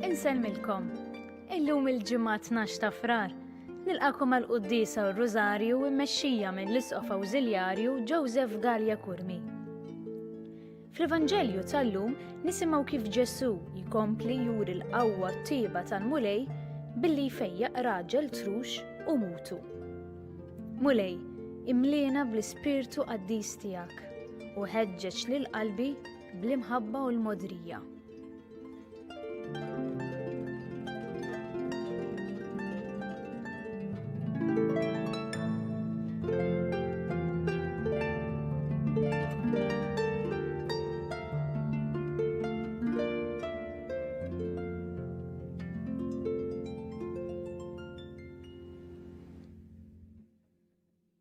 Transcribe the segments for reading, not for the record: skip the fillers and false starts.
Insellmilkom. Illum il-ġimgħa 12 ta' Frar nilqakom għall-Qudiesa u r-Rużarju mmexxija mill-Isqof Awżiljarju Joseph Gallia Kurmi. Fl-Evanġelju tal-lum nisimgħu kif Ġesu jkompli juri l-qawwa t-tieba tal-mulej billi jfejjaq raġel trux u mutu. Mulej, imliena bl-Ispirtu Qaddis tiegħek u ħeġġeġ lil qalbi bl-imħabba u l-modrija.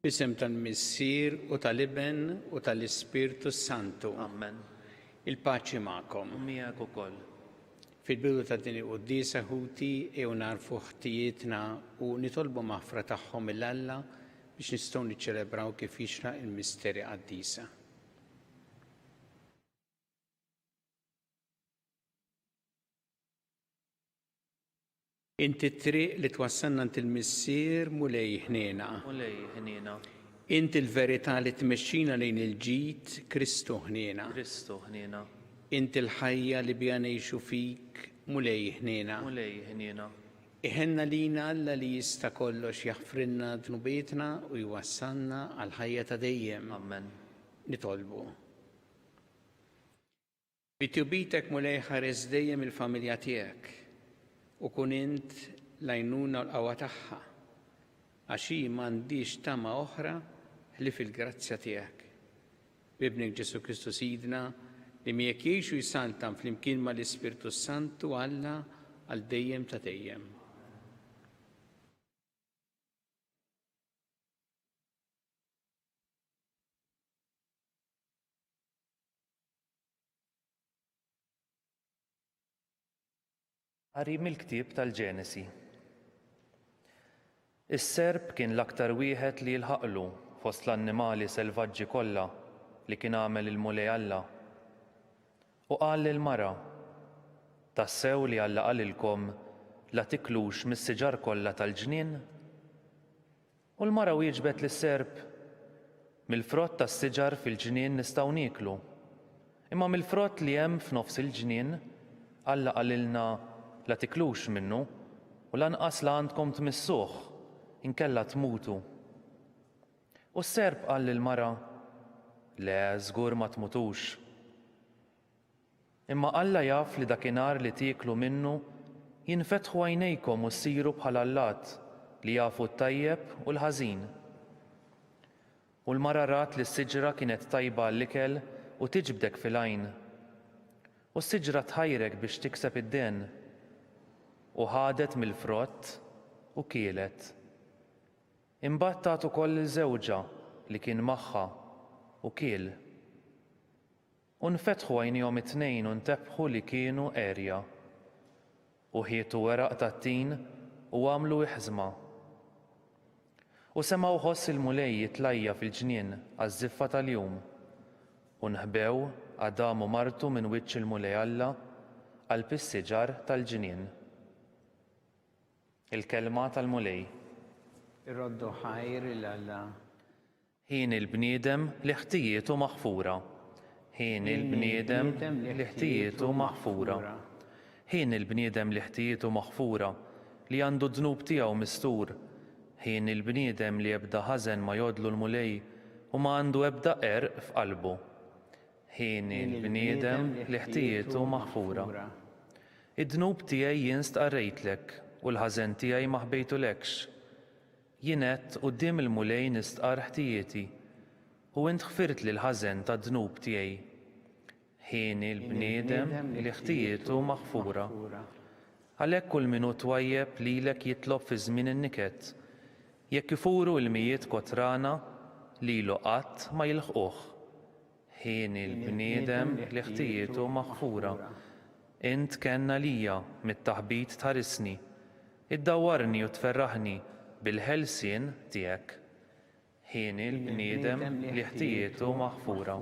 Bisem tal-Missier u tal-Iben u tal-Ispirtu Santu. Amen. Il-paċi magħkom. Miegħek ukoll. Fil-bidu ta' din il-Qudiesa ħuti narfu ħtijietna u nitolbu maħfra tagħhom mill-Alla biex nistgħu niċċelebraw kif jixraq il-misteri qaddisa. Inti t-triq li twassalna ant il-Missier mulej ħniena. Mulej ħniena. Inti l-verità li tmexxina lejn il-ġid Kristu ħniena. Kristu ħniena. Inti l-ħajja li bija ngħixu fik mulej ħniena. Mulej ħniena. Iħenna lina Alla li jista' kollox jaħfrilna dnubietna u jwassalna għal ħajja ta' dejjem. Amen. Nitolbu. Bitjubitek mulej ħares dejjem il-familja tiegħek u kun int l-għajnuna u l-qawwa tagħha għax hi m'għandix tama oħra ħli fil-grazzja tiegħek. Bibnek Ġesu Kristu Sidna li miegħek jgħixu jsaltam flimkien mal-Ispirtu Santu Alla għal dejjem ta' dejjem. Qari mill-ktieb tal-Ġenesi. Is-serb kien l-aktar wieħed li jilħaqlu fost l-annimali selvaġġi kollha li kien għamel il-mulej Alla. U qal lill-mara, tassew li Alla qalilkom la tiklux mis-siġar kollha tal-ġnien? U l-mara wieġbet lis-serb, mill-frott tas-siġar fil-ġnien nistgħu nieklu, imma mill-frott li hemm f'nofs il-ġnien Alla qalilna la tiklux minnu u lanqas la għandkom tmissuh inkella tmutu. U s-serb qal lill-mara, le żgur ma tmutux. Imma Alla jaf li dakinhar li tieklu minnu jinfetħu għajnejkom u ssiru bħal Allat li jafu t-tajjeb u l-ħażin. U l-mara rat li s-siġra kienet tajba għall-ikel u tiġbdek fil-għajn. U s-siġra tħajrek biex tikseb id-den u ħadet mill-frott u kielet. Imbagħad tat ukoll iż-żewġa li kien magħha u kiel. U nfetħu għajnihom it-tnejn u ntebħu li kienu għerja. U ħietu weraq tat-tin u għamlu iħżma. U semgħu ħoss il-mulej jitlajja fil-ġnien għaż-żiffa tal-jum. U nħbew Adam u martu minn wiċċ il-mulej Alla qalb is-siġar tal-ġnien. Il-kelma tal-mulej. Irroddu ħajr il-Alla. Ħin il-bniedem li ħtijietu maħfura. Ħin il-bniedem li ħtijietu maħfura. Ħin il-bniedem li ħtijietu maħfura li għandu dnub tiegħu mistur. Ħin il-bniedem li ebda ħażen ma jodlu l-mulej u ma għandu ebda qerq f'qalbu. Ħin il-bniedem li ħtijietu maħfura. Id-dnub tiegħi jien stqarrejtlek u l-ħażen tiegħi ma ħbejtulekx. Jien għedt quddiem il-mulej nistqar ħtijieti u int ħfirt li l-ħażen tad-dnub tiegħi. Ħin il-bniedem li ħtijietu maħfura. Għalhekk kull min hu twajjeb lilek jitlob fi żmien in-niket. Jekk ifuru l-mijiet kotrana lilu qatt ma jilħquh. Ħin il-bniedem li ħtijietu maħfura. Int kenna lija mit-taħbit tħarisni. Iddawwarni u tferraħni bil-ħelsien tiegħek. Ħin il-bniedem li ħtijietu maħfura.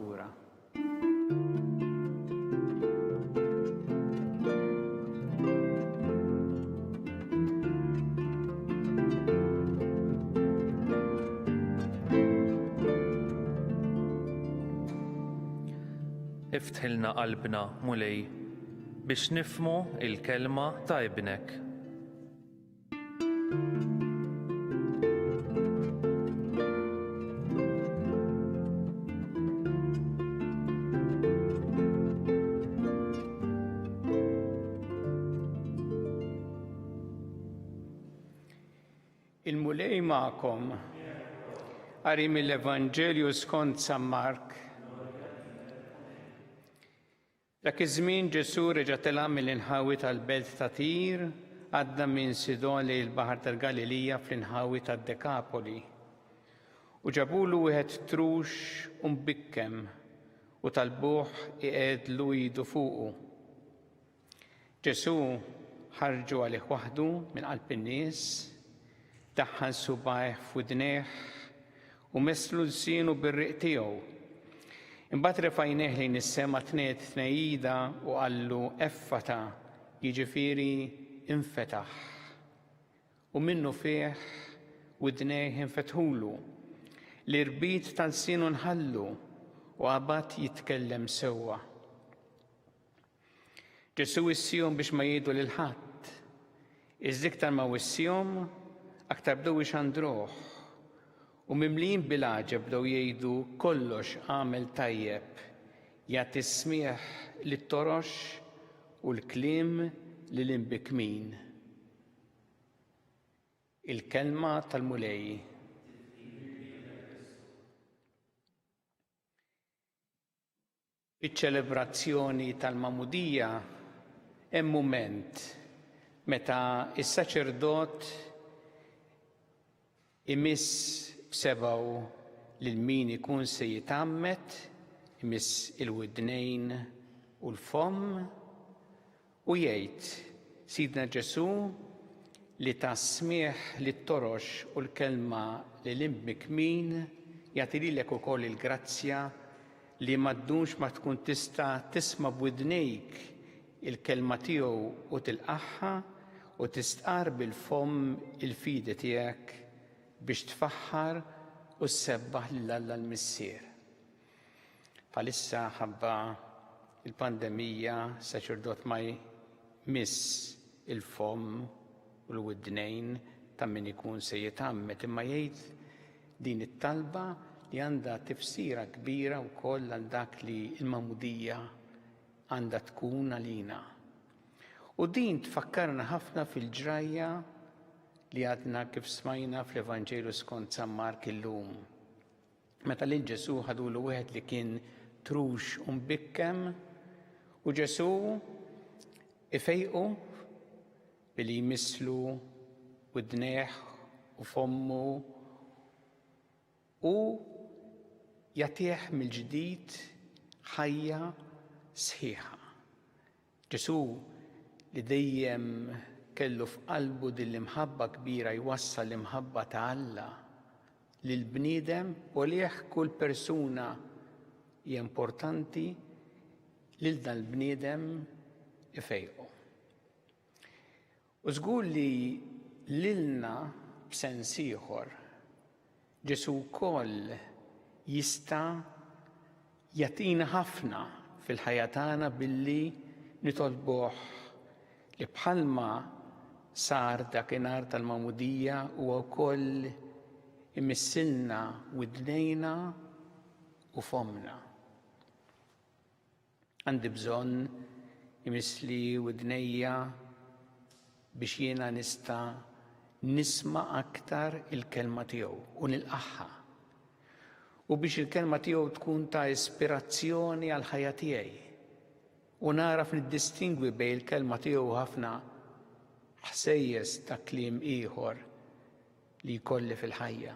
iftħilna qalbna mulej biex nifmu il-kelma ta' ibnek. Il-mulej ma'kom qari mill-Evanġelju skont San Mark. Dak iż-żmien Ġesu reġa' telaq mill-inħawi tal-belt ta' Tir, għadda minn Sidon lejn il-Baħar tal-Galilija fl-inħawi tad-Dekapoli. U ġabulu wieħed trux u mbikkem u talbuh iqgħedlu idu fuqu. Ġesu ħarġu għalih waħdu minn qalb in-nies, daħħal subajh f'udnejh u messlu l-sienu bir-riq tiegħu. Imbagħad refajnejh lejn is-sema tnejjida u qallu effata, jiġifieri infetaħ. U minnu fih udnejh infetħulu, l-irbit tal-sienu nħallu u qabad jitkellem sewwa. Ġesu wissihom biex ma jgħidu lil ħadd, iżda iktar ma wissihom aktar bdew ixandruh u mimlijin bil-għaġeb bdew jgħidu kollox għamel tajjeb, jagħti smieħ lit-torox u l-kliem lill-imbikmin. Il-kelma tal-mulej. Iċ-ċelebrazzjoni tal-Mamudija hemm mument meta is-saċerdot imiss b'sebgħu lil min ikun se jitammet, imiss il-widnejn u l-fomm u jgħid Sidna Ġesu li ta' smieħ lit-torox u l-kelma lill-imbikmin jagħti lilek ukoll il-grazzja li m'għaddux ma tkun tista' tisma' b'widnejk il-kelma tiegħu u tilqaħħa u tistqar bil-fomm il-fidi tiegħek biex tfaħħar u ssebbaħ lil Alla l-Missier. Bħalissa ħabba il-pandemija saċerdot ma jmiss il-fomm u l-widnejn ta' min ikun se jitammet, imma jgħid din it-talba li għandha tifsira kbira wkoll għal dak li l-Mamudija għandha tkun għalina. U din tfakkarna ħafna fil-ġrajja li għadna kif smajna fl-Evanġelju skont San Mark illum. Meta lil Ġesu ħadulu wieħed li kien trux u mbikkem u Ġesu ifejqu billi jmisslu widnejh u fommu u jagħtih mill-ġdid ħajja sħiħa. Ġesu li dejjem kellu f'qalbu din l-imħabba kbira jwassal l-imħabba ta' Alla lill-bniedem u għalih kull persuna hija importanti lil dan l-bniedem ifejqu. U żgur li lilna b'sens ieħor Ġesu wkoll jista' jagħtina ħafna fil-ħajja tagħna billi nitolbuh li bħalma sar dakinhar tal-Mamudija huwa wkoll imissilna widnejna u fomna. Għandi bżonn imissli widnejja biex jiena nista' nisma' aktar il-kelma tiegħu u nilqaħħa. U biex il-kelma tiegħu tkun ta' ispirazzjoni għal ħajja tiegħi. U naraf niddistingwi bejn il-kelma tiegħu ħafna ħsejjes ta' kliem ieħor li jkolli fil-ħajja.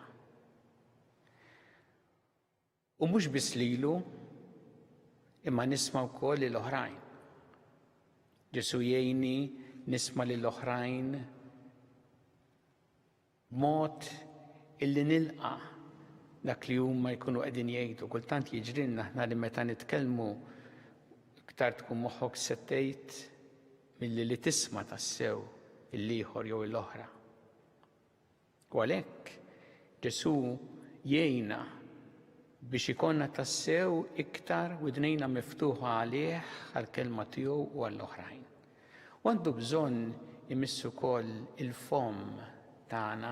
U mhux biss lilu, imma nisma' wkoll lill-oħrajn. Ġesu jgħinni nisma' lill-oħrajn b'mod illi nilqa' dak li huma jkunu qegħdin jgħidu. Kultant jiġrilna aħna li meta nitkellmu iktar tkun moħħok settejt milli li tisma' tassew il-ieħor jew l-oħra. U għalhekk Ġesu jgħinna biex ikonna tassew iktar widnejna miftuħa għalih għal-kelma tiegħu u għall-oħrajn. U għandu bżonn imissu wkoll il-fom tagħna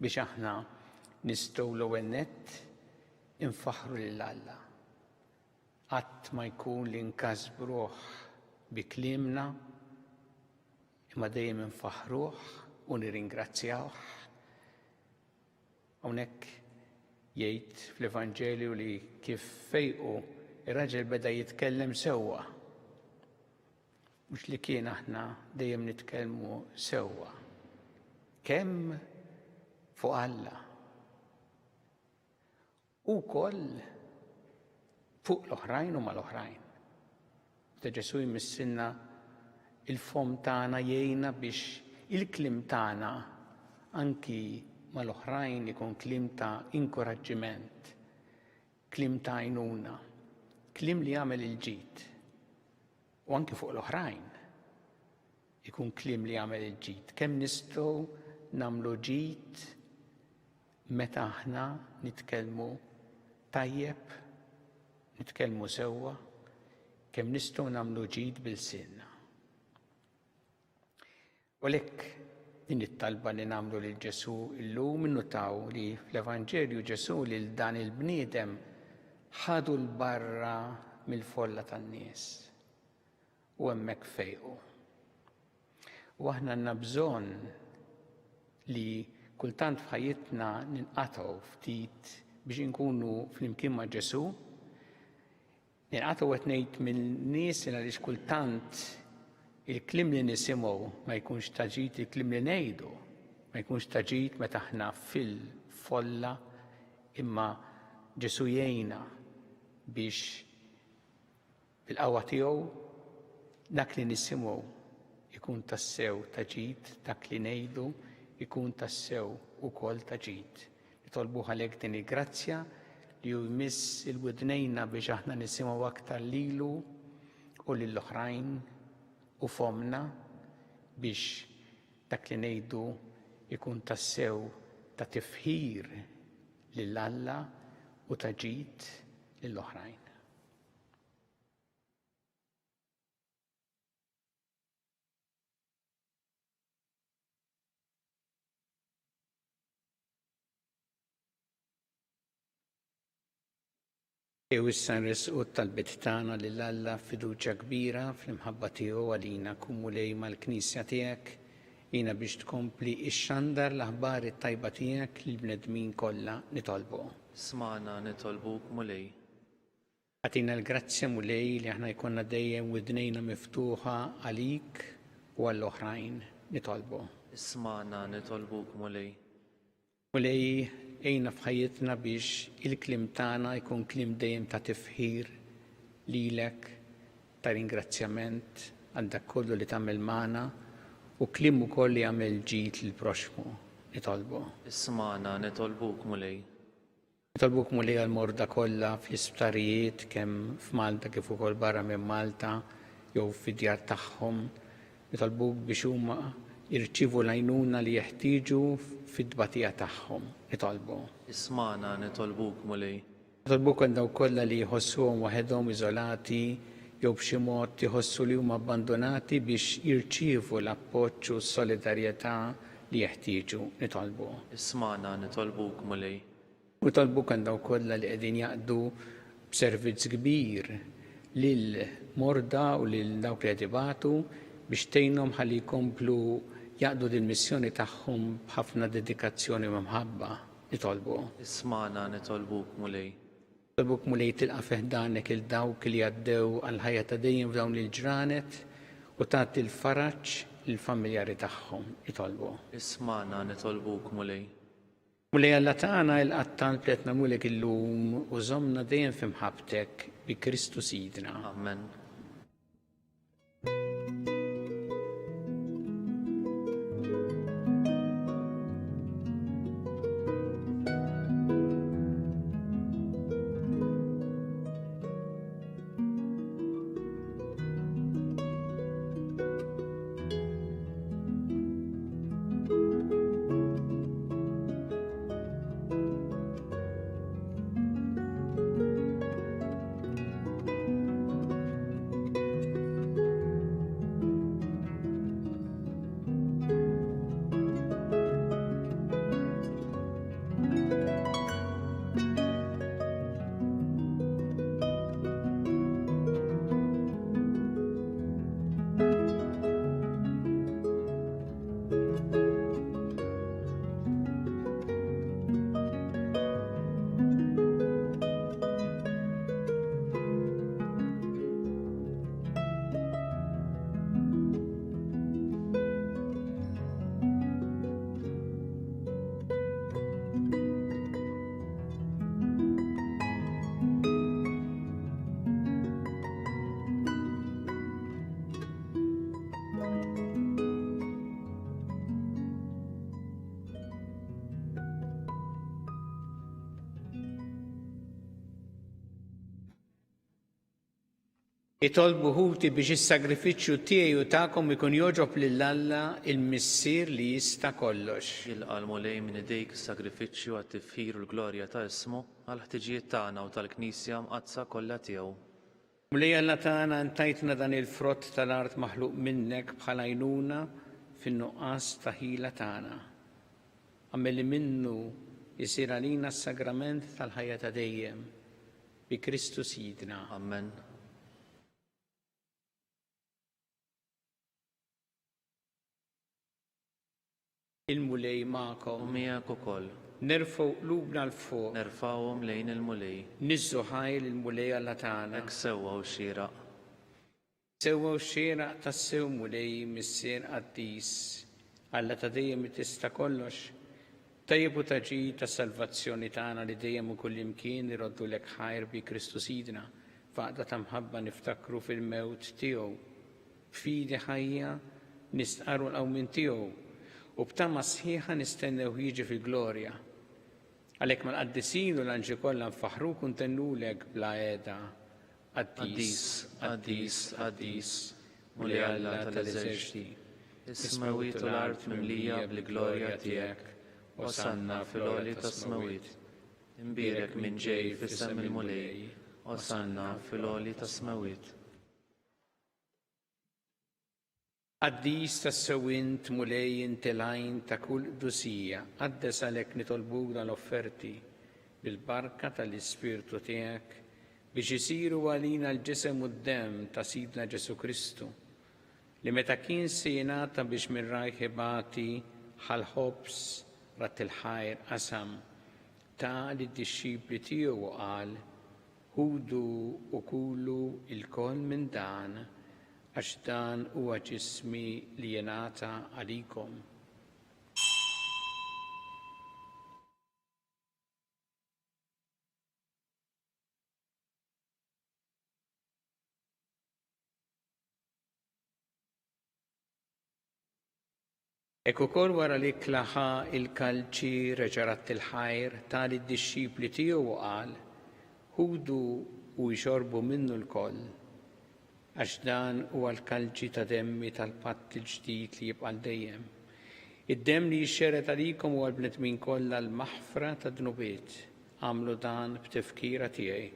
biex aħna nistgħu l-ewwel nett infaħru lil Alla. Qatt ma jkun li nkasbruh bi kliemna, imma dejjem infaħruh u nirringrazzjawh. Hawnhekk jgħid fl-Evanġelju li kif fejqu ir-raġel beda jitkellem sewwa. Mhux li kien aħna dejjem nitkellmu sewwa. Kemm fuq Alla. U wkoll fuq l-oħrajn u mal-oħrajn. Ta' Ġesu jmissilna il-fom tagħna jgħinna biex il-kliem tagħna anki mal-oħrajn ikun kliem ta' inkoraġġiment, kliem ta' għajnuna, kliem li jagħmel il-ġid. U anki fuq l-oħrajn ikun kliem li jagħmel il-ġid. Kemm nistgħu nagħmlu ġid meta aħna nitkellmu tajjeb, nitkellmu sewwa, kemm nistgħu nagħmlu ġid bil-sinna. U għalhekk din it-talba li nagħmlu lil Ġesu illum innutaw li fl-Evanġelju Ġesu lil dan il-bniedem ħadu l-barra mill-folla tan-nies u hemmhekk fejqu. U aħna għandna bżonn li kultant f'ħajjitna ninqatgħu ftit biex inkunu flimkien ma' Ġesu. Ninqatgħu qed ngħid mill-nies għaliex kultant il-kliem li nisimgħu ma jkunx ta' ġid, il-kliem li ngħidu ma jkunx ta' ġid meta aħna fil-folla, imma Ġesu jgħinna biex bil-qawwa tiegħu dak li nisimgħu ikun tassew ta' ġid, dak li ngħidu ikun tassew ukoll ta' ġid. Nitolbu għalhekk din il-grazzja li jmiss il-widnejna biex aħna nisimgħu aktar lilu u lill-oħrajn u fomna biex dak li ngħidu ikun tassew ta' tifħir lill-Alla u ta' ġid lill-oħrajn. Issa nresqu t-talbiet tagħna lill-Alla fiduċja kbira fl-imħabba tiegħu għalina kumulej mal-Knisja tiegħek jiena biex tkompli x-xandar l-aħbar it-tajba tiegħek lill-bnedmin kollha nitolbu. Smana nitolbuk mulej. Għatina l-grazzja mulej li aħna jkollna dejjem widnejna miftuħa għalik u għall-oħrajn nitolbu. Smana nitolbuk mulej. Mulej ejna f'ħajjitna biex il-klim tagħna jkun klim dejjem ta' tifħir lilek, ta' ringrazzjament għal dak kollu li tagħmel magħna u klim ukoll li jagħmel ġid lill-proxmu nitolbu. Smana nitolbuk mulej. Nitolbuk mulej għall-morda kollha fl-isptarijiet kemm f'Malta kif ukoll barra minn Malta jew fid-djar tagħhom. Nitolbuk biex huma jirċivu l-għajnuna li jeħtieġu fid-dbatija tagħhom nitolbu. Ismana nitolbuk mulej. Nitolbuk għal dawk kollha li jħossuhom waħedhom iżolati jew b'xi mod jħossu li huma abbandonati biex jirċievu l-appoġġ u s-solidarjetà li jeħtieġu nitolbu. Ismana nitolbuk mulej. Nitolbuk għal dawk kollha li qegħdin jaqdu b'servizz kbir lil morda u lil dawk li qed ibatu biex tgħinhom ħalli jkomplu jaqdu din missjoni tagħhom b'ħafna dedikazzjoni u mħabba nitolbu. Ismana nitolbuk mulej. Nitolbuk mulej tilqa' fiħdanek il-dawk li għaddew għal ħajja ta' dejjem f'dawn il-ġranet u tagħti l-faraġġ lill-familjari tagħhom nitolbu. Ismana nitolbuk mulej. Mulej Alla tagħna il-qattan li qed nagħmulek illum u żommna dejjem f'imħabbtek bi Kristu Sidna. Amen. Itolbu ħuti biex is-sagrifiċċju tiegħi u tagħkom ikun joġob lil Alla il-Missier li jista' kollox. Jilqal mulej minn idejk is-sagrifiċċju għat-tifħir u l-glorja ta' ismu għal ħtiġijiet tagħna u tal-Knisja mqazza kollha tiegħu. Mulej Alla tagħna ntajtna dan il-frott tal-art maħluq minnek bħala għajnuna fin-nuqqas ta' ħila tagħna. Għamel minnu jisir għalina s-sagrament tal-ħajja ta' dejjem bi Kristu Sidna. Amen. Il-mulej ma'kom. U miegħek ukoll. Nerfgħu qlubna l-fuq. Nerfgħuhom lejn il-mulej. Nizzu ħajl il-mulej Alla tagħna. Hekk sewwa u xieraq. Sewwa xieraq tas-sew mulej missier qaddis. Alla ta' dejjem tista' kollox. Tajjeb u taġid tas-salvazzjoni tagħna li dejjem u kullimkien iroddu lek ħajr bi Kristu Sidna. Faqda ta' mħabba niftakru fil-mewt tiegħu. B'fidi ħajja nistqarru l-qawmin tiegħu. U b'tama sħiħa nistennew jiġi fil-glorja. Għalhekk mal-qaddisin u l-anġi kollha nfaħru kuntennulek bla qiegħda. Qaddis, qaddis, qaddis, mulej Alla tal-eżerċiti. Is-smawiet u l-art mimlija bl-glorja tiegħek. Osanna fil-għoli tas-smawiet. Imbierek minn ġej fis-sem il-mulej. Osanna fil-għoli tas-smawiet. Qaddis tas-sewint mulej intilajn ta' kull qdusija, qaddes għalhekk nitolbuk dal-offerti bil-barka tal-Ispirtu tiegħek biex isiru għalina l-ġisem u d-dem ta' Sidna Ġesu Kristu li meta kien se jingħata biex minn rajh ibati ħal-ħobs rat il-ħajr qasam ta' lid-dixxipli tiegħu qal ħudu u kulu il-kol minn dan għax dan huwa ġismi li jingħata għalikom. Ekk ukoll wara li klaħa il-kalċi reġarat il-ħajr tali d-dixxipli tiegħu qal ħudu u jxorbu minnu l-koll għax dan huwa l-kalċi ta' demmi tal-patt il-ġdid li jibqa' dejjem. Id-demm li jixxered għalikom huwa l-bnedmin kollha l-maħfra ta' dnubiet. Għamlu dan b'tifkira tiegħi.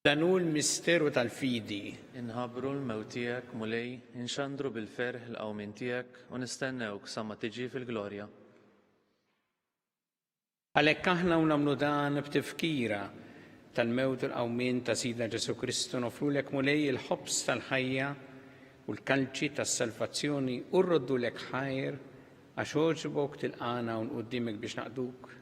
Dan hu l-misteru tal-fidi. Inħabbru l-mewt tiegħek mulej, inxandru bil-ferħ l-qawmin tiegħek u nistennewk sa ma tiġi fil-glorja. Għalhekk aħna nagħmlu dan b'tifkira tal-mewt u l-qawmin ta' Sidna Ġesu Kristu nofrulek mulej il-ħobs tal-ħajja u l-kalċi tas-salvazzjoni u rroddulek ħajr għax oġbok tilqana u nquddimek biex naqduk.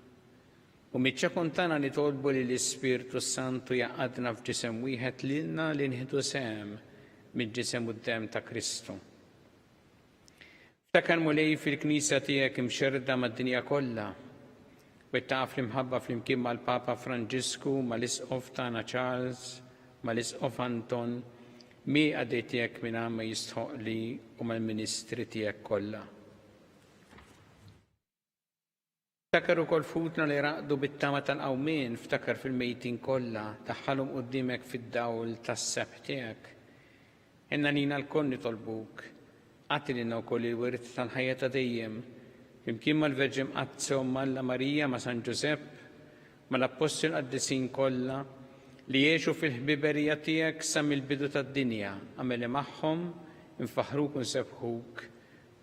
U mitċa kontana nitolbu li l-Ispirtu Santu jaqadna f'ġisem wieħed lilna li nħidu sem mid-ġisem u d-dem ta' Kristu. Ftakar mulej fil-Knisja tiegħek imxerda mad-dinja kollha. Wettaq fl-imħabba fl-imkien mal-Papa Franġisku, mal-Isqof tagħna Charles, mal-Isqof Anton, mi għadej tiegħek minn ma jistħoqli u mal-Ministri tiegħek kollha. Ftakar ukoll futna li raqdu bit-tama tal-qawmien, ftakar fil-mejtin kollha, daħħalhom quddiemek fid-dawl tas-sebħ tiegħek. Inna nina l-koll nitolbuk, għati lilna wkoll il-wirt tal-ħajja ta' dejjem, flimkien mal-Verġi Mqazza u Alla Marija ma' San Ġusepp, mal-Apostoli qaddisin kollha li jgħixu fil-ħbiberija tiegħek sa mill-bidu tad-dinja, għameli magħhom infaħruk u nsebħuk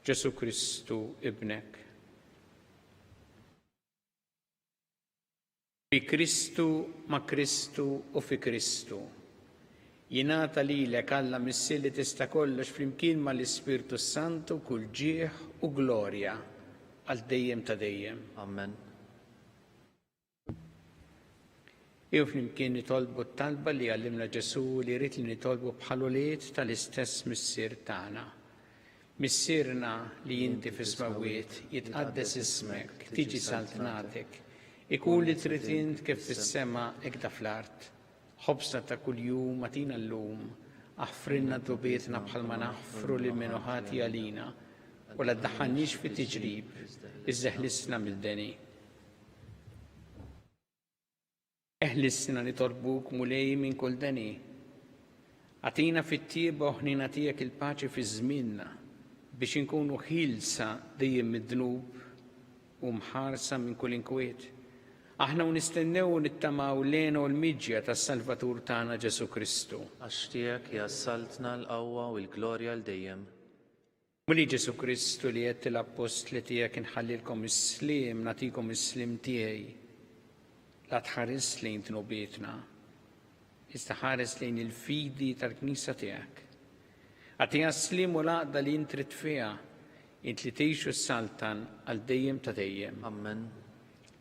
Ġesu Kristu ibnek. Fi Kristu, ma' Kristu u fi Kristu. Jingħata lilek Alla missier li tista' kollox flimkien mal-Ispirtu Santu kull ġieħ u glorja għal dejjem ta' dejjem. Amen. Jew flimkien nitolbu t-talba li għallimna Ġesu li jrid li nitolbu bħal-uliet tal-istess missier tagħna. Missierna li inti fis-smawiet jitqaddes ismek, tiġi saltnatek. Ikun li trid int kif fis-sema hekk fl-art. ħobsna ta' kuljum atina llum, aħfrilna d-dobietna bħalma naħfru lil min ħati għalina, u la ddaħħalniex fi tiġrib, iżeħlisna mill-deni. Eħlisna nitolbuk mulej minn kull deni. Atina fit-tieba u ħnina tiegħek il-paċi fi żmienna biex inkunu ħilsa dejjem mid-dnub u mħarsa minn kull inkwiet. Aħna nistennew u nittamaw lejna u l-miġja tas-Salvatur tagħna Ġesu Kristu. Għax tiegħek jassaltna l-qawwa u l-glorja l-dejjem. Muli Ġesu Kristu li qed l-apostli tiegħek inħallilkom is-sliem nagħtikom is-sliem tiegħi. La tħares lejn tnubietna, iżda ħares lejn il-fidi tal-Knisja tiegħek. Għatija s-slim u laqda li intrit fiha, int li tgħixu s-saltan għal dejjem ta' dejjem. Amen.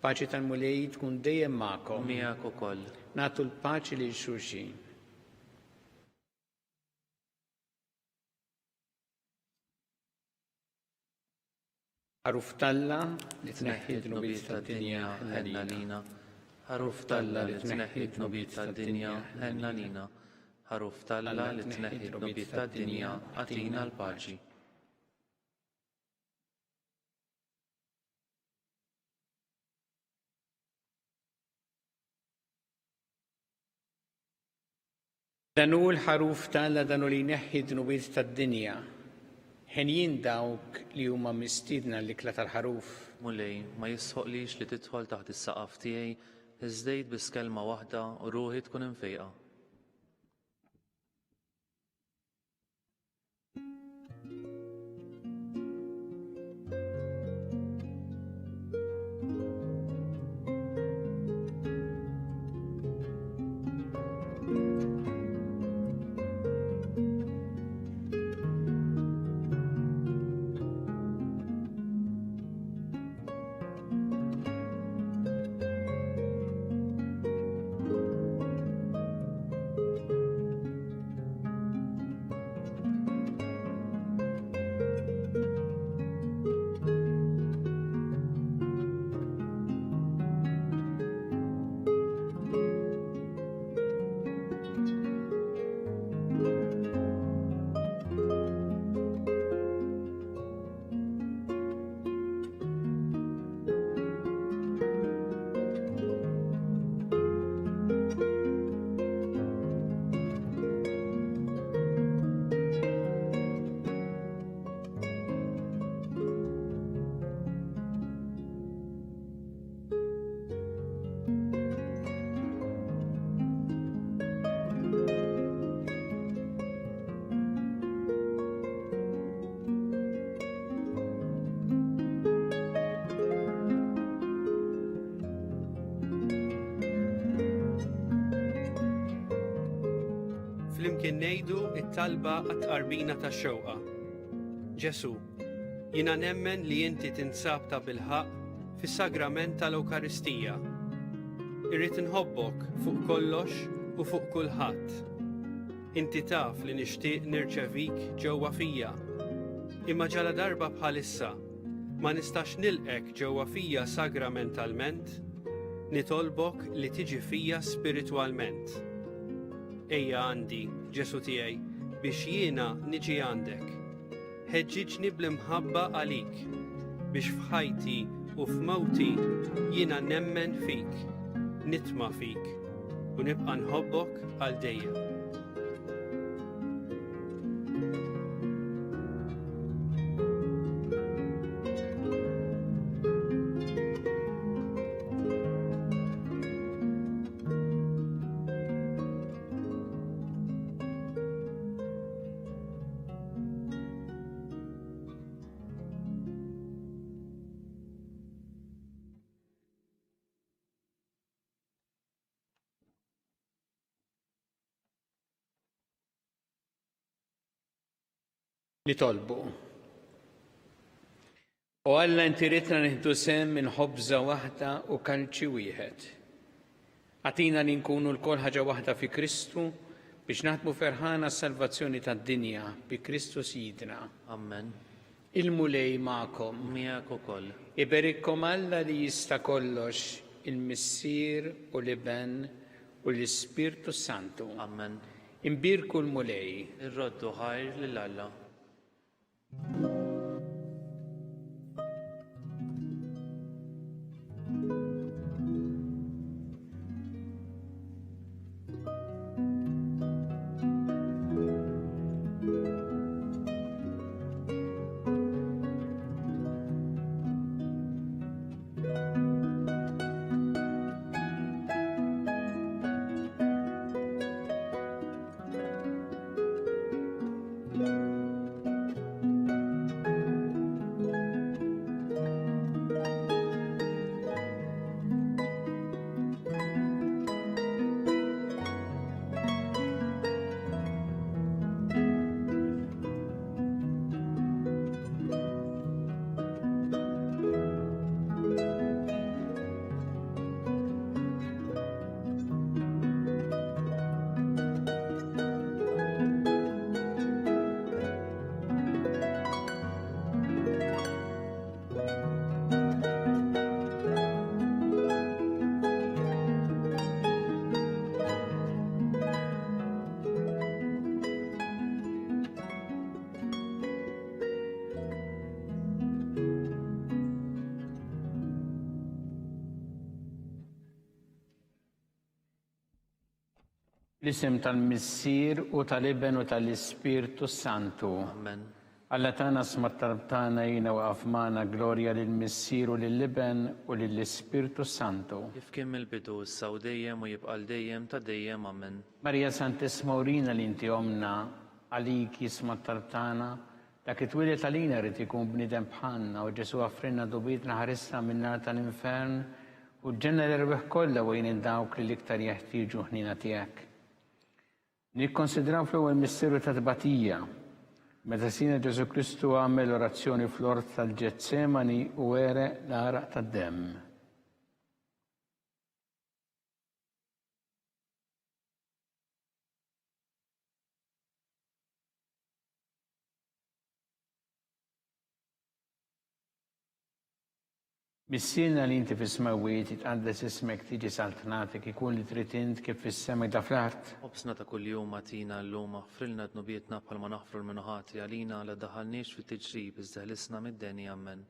Paċi tal-mulej tkun dejjem magħkom. Miegħek ukoll. Nagħtu l-paċi lil xulxin. Ħaruf talla li tneħħi d-dnubiet tad-dinja ħenna lina. Ħaruf talla li tneħħi d-dnubiet tad-dinja ħenna lina. Ħaruf talla li tneħħi d-dnubiet tad-dinja għatina l-paċi. Danu l-ħaruf talla danu li jneħħi d-dnubiet tad-dinja. Ħenjin dawk li huma mistiedna l-ikla tal-ħaruf. Mulej, ma jisħoqlix li tidħol taħt is-saqaf tiegħi, iżdejt biss kelma waħda u ruħi tkun infejqa. Flimkien ngħidu t-talba għat-tqarbina tax-xewqa. Ġesu, jiena nemmen li inti tinsab ta' bilħaq fis-sagrament tal-Ewkaristija. Irrid inħobbok fuq kollox u fuq kulħadd. Inti taf li nixtieq nirċevik ġewwa fija. Imma ġala darba bħalissa ma nistax nilqek ġewwa fija sagramentalment, nitolbok li tiġi fija spiritwalment. Ejja għandi, Ġesu tiegħi, biex jiena niġi għandek. Ħeġġiġni bl-imħabba għalik, biex f'ħajti u f'mewti jiena nemmen fik, nitma' fik, u nibqa' nħobbok għal dejjem. Li tolbu. U Alla inti ridna nieħdu sehem minn ħobża waħda u kalċi wieħed. Għatina li nkunu l-kol ħaġa waħda fi Kristu biex naħdmu ferħana s-salvazzjoni tad-dinja bi Kristu Sidna. Amen. Il-mulej magħkom. Miegħek ukoll. Iberikkom Alla li jista' kollox il-Missier u l-Iben u l-Ispirtu Santu. Amen. Imbirku l-mulej. Irroddu ħajr lil Alla. L-isem tal-Missier u tal-Iben u tal-Ispirtu Santu. Amen. Alla tana smattartana jina u għafmana glorja lill-Missier u lill-Iben u lill-Ispirtu Santu. Kif kien mill-bidu issa u dejjem u jibqa' dejjem ta' dejjem. Amen. Marija Santisma Urina li inti omna għaliki smattartana dak it-twilet għalina rrit ikun bnidem bħanna u Ġesu għafrinna dubitna ħarisna minna tal-infern u ġenna l-erbeħ kollha u jien dawk li l-iktar jeħtieġu ħnina tiegħek. Nikkonsidraw fl-ewwel misteru ta' tbatija, meta Sina Ġesu Kristu għamel orazzjoni fl-ort tal-Ġetsemani u were l-għaraq tad-demm. Missina li inti fis-smawiet jitqaddes ismek tiġi saltnatik ikun li trid int kif fis-semek da fl-art. Obsna ta' kuljum għatina l-lum aħfrilna dnubietna bħalma naħfru l-minuħati għalina la daħalniex fit-tiġrib iżda ħlisna mid-deni. Amen.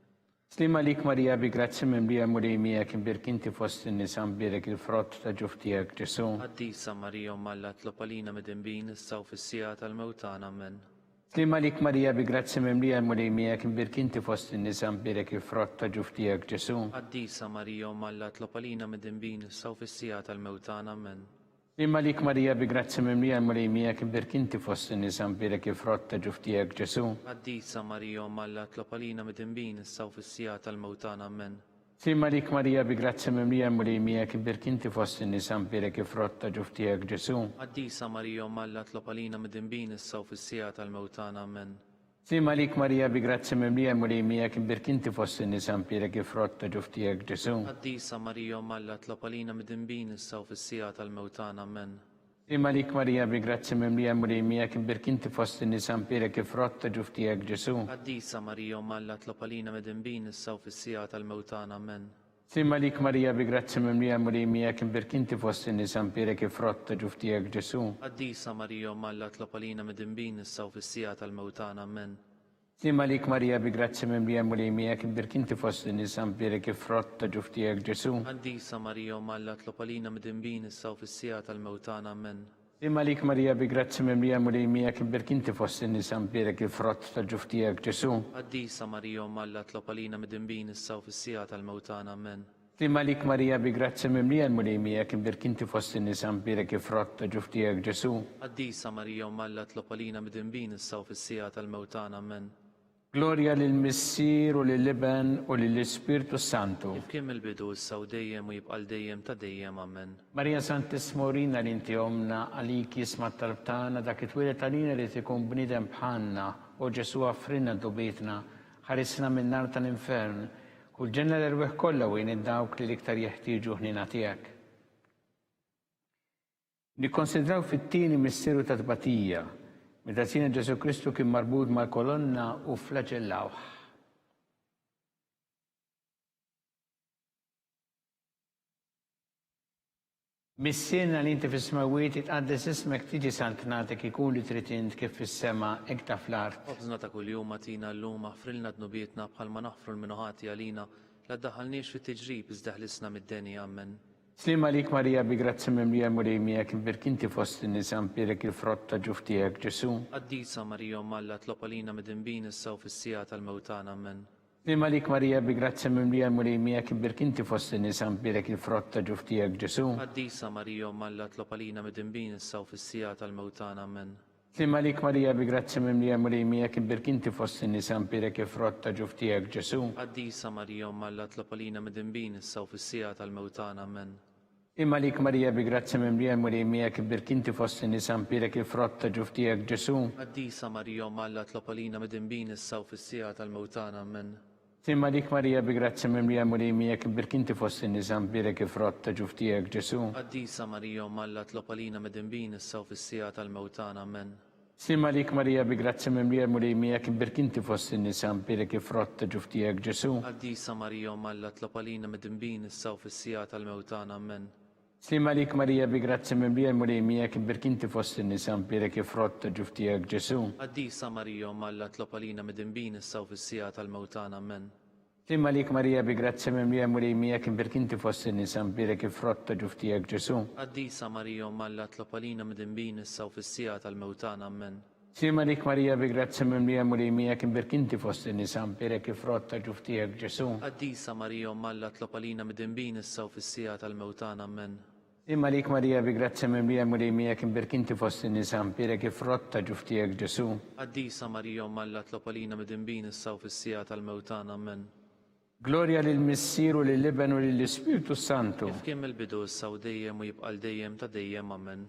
Slima lik Marija bi grazzi minn bija mulijmijak imbirk inti fost in-nisa mbirek il-frott ta' ġuftijak Ġesu. Għaddisa Marija Malla tlopalina mid-imbin issa u fis-sija tal-mewtan. Amen. Slima lik Marija bi grazzi minn bija mulijmijak imbirk inti fost in-nisa mbirek il-frott ta' ġuftijak Ġesu. Għaddisa Marija Malla tlopalina mid-imbin issa u fis-sija tal-mewtan. Amen. Slima lik Marija bi grazzi minn bija mulijmijak imbirk inti fost in-nisa mbirek il-frott ta' ġuftijak Ġesu. Għaddisa Marija Malla tlopalina mid-imbin issa u fis-sija tal-mewtan. Amen. Slima lik Marija bi grazzi minn bija mulijmijak imbirk inti fost in-nisa mbirek il-frott ta' ġuftijak Ġesu. Għaddisa Marija Malla tlopalina mid-imbin issa u fis-sija tal-mewtan. Amen. Slima lik Marija bi grazzi minn bija mulijmijak imbirk inti fost in-nisa mbirek il-frott ta' ġuftijak Ġesu. Għaddisa Marija Malla tlopalina mid-imbin issa u fis-sija tal-mewtan. Amen. Slima lik Marija bi grazzi minn bija mulijmijak imbirk inti fost in-nisa mbirek il-frott ta' ġuftijak Ġesu. Għaddisa Marija Malla tlopalina mid-imbin issa u fis-sija tal-mewtan. Amen. Slima lik Marija bi grazzi minn bija mulijmijak imbirk inti fost in-nisa mbirek il-frott ta' ġuftijak Ġesu. Għaddisa Marija Malla tlopalina mid-imbin issa u fis-sija tal-mewtan. Amen. Slima lik Marija bi grazzi minn bija mulijmijak imbirk inti fost in-nisa mbirek il-frott ta' ġuftijak Ġesu. Għaddisa Marija Malla tlopalina mid-imbin issa u fis-sija tal-mewtan. Amen. Slima lik Marija bi grazzi minn bija mulijmijak imbirk inti fost in-nisa mbirek il-frott ta' ġuftijak Ġesu. Għaddisa Marija Malla tlopalina mid-imbin issa u fis-sija tal-mewtan. Amen. Slima lik Marija bi grazzi minn bija mulijmijak imbirk inti fost in-nisa mbirek il-frott ta' ġuftijak Ġesu. Għaddisa Marija Malla tlopalina mid-imbin issa u fis-sija tal-mewtan. Amen. Glorja lill-Missier u lill-Iben u lill-Ispirtu Santu. Kif kien mill-bidu issa u dejjem u jibqa' dejjem ta' dejjem. Amen. Marija Santisma Urina li inti omna għaliki isma talbtana dak it-twilet għalina li tikun bnidem bħanna u Ġesu għafrinna dubitna ħarisna minn nar tal-infern u ġenna l-erbeħ kollha u jien dawk li l-iktar jeħtieġu ħnina tiegħek. Nikkonsidraw fit-tieni misteru ta' tbatija meta Sina Ġesu Kristu kien marbut mal-kolonna u flaġellawh. Missiena li inti fis-smawiet itqaddes ismek tiġi santnatek ikun li trid int kif fis-sema hekk ta' fl-art. Obżna ta' kuljum għatina l-lum aħfrilna dnubietna bħalma naħfru l-minuħati għalina la ddaħħalniex fit-tiġrib iżda ħlisna mid-deni ammen. Slima lik Marija bi grazzi mimlija murejmijek birkinti fost in-nisa mpirek il-frott ta' ġuftijek Ġesu. Qaddisa Marija Malla tlopalina mid-dinbin issa u fis-sija tal-mewtan ammen. Slima lik Marija bi grazzi mimlija murejmijek birkinti fost in-nisa mpirek il-frott ta' ġuftijek Ġesu. Qaddisa Marija Malla tlopalina mid-dinbin issa u fis-sija tal-mewtan ammen. Slima lik Marija bi grazzi mimlija murejmijek birkinti fost in-nisa mpirek il-frott ta' ġuftijek Ġesu. Qaddisa Marija Malla tlopalina mid-dinbin issa u fis-sija tal-mewtan ammen. Imma lik Marija bi grazzi mimlija murejmijek birkinti fost in-nisa mpirek il-frott ta' ġuftijek Ġesu. Qaddisa Marija Malla tlopalina mid-dinbin issa u fis-sija tal-mewtan ammen. Imma lik Marija bi grazzi mimlija murejmijek birkinti fost in-nisa mpirek il-frott ta' ġuftijek Ġesu. Qaddisa Marija Malla tlopalina mid-dinbin issa u fis-sija tal-mewtan ammen. Slima lik Marija bi grazzi mimlija murejmijek birkinti fost in-nisa mpirek il-frott ta' ġuftijek Ġesu. Qaddisa Marija Malla tlopalina mid-dinbin issa u fis-sija tal-mewtan ammen. Slima lik Marija bi grazzi mimlija murejmijek birkinti fost in-nisa mpirek il-frott ta' ġuftijek Ġesu. Qaddisa Marija Malla tlopalina mid-dinbin issa u fis-sija tal-mewtan ammen. Slima lik Marija bi grazzi mimlija murejmijek birkinti fost in-nisa mpirek il-frott ta' ġuftijek Ġesu. Qaddisa Marija Malla tlopalina mid-dinbin issa u fis-sija tal-mewtan ammen. Slima lik Marija bi grazzi mimlija murejmijek birkinti fost in-nisa mpirek il-frott ta' ġuftijek Ġesu. Qaddisa Marija Malla tlopalina mid-dinbin issa u fis-sija tal-mewtan ammen. Imma lik Marija bi grazzi mimlija murejmijek birkinti fost in-nisa mpirek il-frott ta' ġuftijek Ġesu. Qaddisa Marija Malla tlopalina mid-dinbin issa u fis-sija tal-mewtan ammen. Gloria lil Missieru lil Liben u lill-Ispiritu Santu. Kif kien mill-bidu issa u dejjem u jibqa' dejjem ta' dejjem ammen.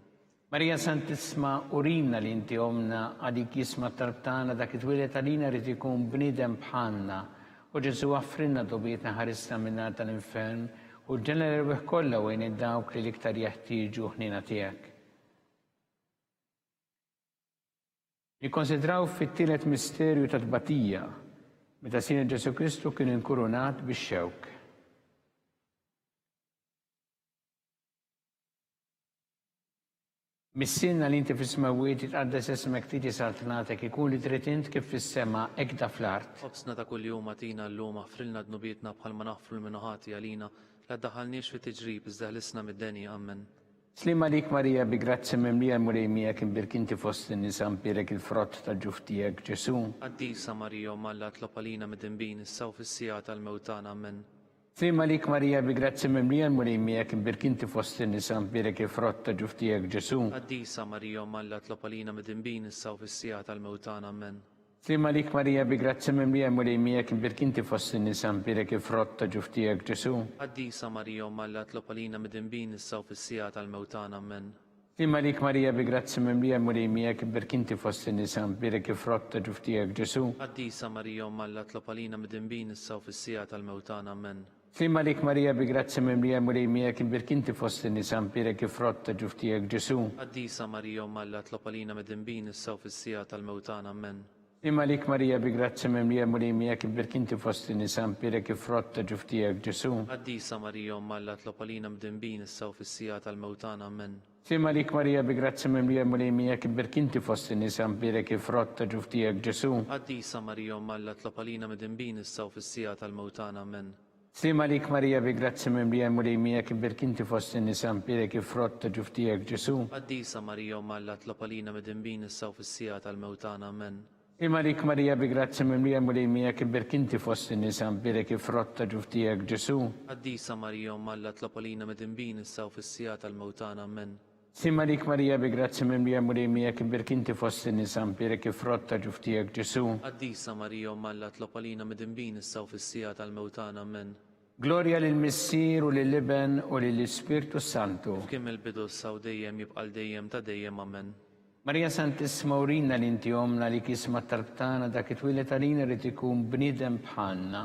Marija Santisma urina li inti omna għadik jisma tarbtana dak it-twilet għalina rrid ikun bniedem bħalna u Ġesu għaffrinna dobietna ħarista minna tal-infern u ġenera rwieħ kollha wejn id-dawk li l-iktar jeħtieġu ħnina tiegħek. Nikkonsidraw fit-tielet misterju ta' tbatija meta Sina Ġesu Kristu kien inkurunat bix-xewk. Missiena li inti fis-smawiet itqaddes ismek tiġi saltnatek ikun li trid int kif fis-sema hekk ta' fl-art. Obsna ta' kuljum għatina l-lum aħfrilna dnubietna bħalma naħfru l-minuħati għalina la ddaħħalniex fit-tiġrib iżda ħlisna mid-deni ammen. Slima lik Marija bi grazzi mimlija murejmijek birkinti fost in-nisa mpirek il-frott ta' ġuftijek Ġesu. Qaddisa Marija Malla tlopalina mid-dinbin issa u fis-sija tal-mewtan ammen. Slima lik Marija bi grazzi mimlija murejmijek birkinti fost in-nisa mpirek il-frott ta' ġuftijek Ġesu. Qaddisa Marija Malla tlopalina mid-dinbin issa u fis-sija tal-mewtan ammen. Slima lik Marija bi grazzi mimlija murejmijek birkinti fost in-nisa mpirek il-frott ta' ġuftijek Ġesu. Qaddisa Marija Malla tlopalina mid-dinbin issa u fis-sija tal-mewtan ammen. Slima lik Marija bi grazzi mimlija murejmijek birkinti fost in-nisa mpirek il-frott ta' ġuftijek Ġesu. Qaddisa Marija Malla tlopalina mid-dinbin issa u fis-sija tal-mewtan ammen. Slima lik Marija bi grazzi mimlija murejmijek birkinti fost in-nisa mpirek il-frott ta' ġuftijek Ġesu. Qaddisa Marija Malla tlopalina mid-dinbin issa u fis-sija tal-mewtan ammen. Imma lik Marija bi grazzi mimlija murejmijek birkinti fost in-nisa mpirek il-frott ta' ġuftijek Ġesu. Qaddisa Marija Malla tlopalina mid-dinbin issa u fis-sija tal-mewtan ammen. Slima lik Marija bi grazzi mimlija murejmijek birkinti fost in-nisa mpirek il-frott ta' ġuftijek Ġesu. Qaddisa Marija Malla tlopalina mid-dinbin issa u fis-sija tal-mewtan ammen. Slima lik Marija bi grazzi mimlija murejmijek birkinti fost in-nisa mpirek il-frott ta' ġuftijek Ġesu. Qaddisa Marija Malla tlopalina mid-dinbin issa u fis-sija tal-mewtan ammen. Imma lik Marija bi grazzi mimlija murejmijek birkinti fost in-nisa mpirek il-frott ta' ġuftijek Ġesu. Qaddisa Marija Malla tlopalina mid-dinbin issa u fis-sija tal-mewtan ammen. Slima lik Marija bi grazzi mimlija murejmijek birkinti fost in-nisa mpirek il-frott ta' ġuftijek Ġesu. Qaddisa Marija Malla tlopalina mid-dinbin issa u fis-sija tal-mewtan ammen. Gloria lil Missieru lil Liben u lill-Ispiritu Santu. Kien mill-bidu issa u dejjem jibqa' dejjem ta' dejjem ammen. Marija Santisma urina li inti omna li kisma tarbtana dak it-twilet għalina rrid ikun bniedem bħalna.